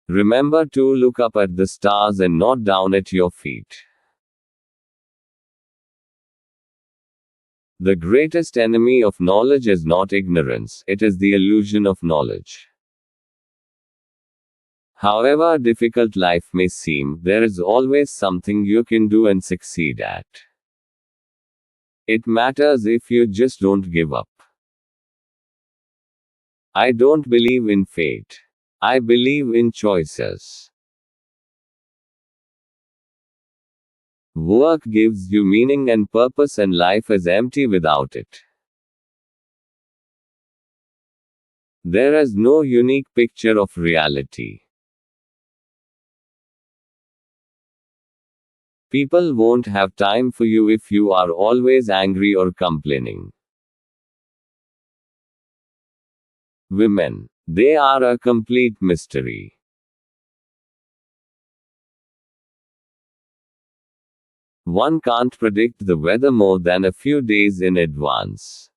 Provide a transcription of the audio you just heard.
Remember to look up at the stars and not down at your feet. The greatest enemy of knowledge is not ignorance, it is the illusion of knowledge. However difficult life may seem, there is always something you can do and succeed at. It matters if you just don't give up. I don't believe in fate. I believe in choices. Work gives you meaning and purpose, and life is empty without it. There is no unique picture of reality. People won't have time for you if you are always angry or complaining. Women. They are a complete mystery. One can't predict the weather more than a few days in advance.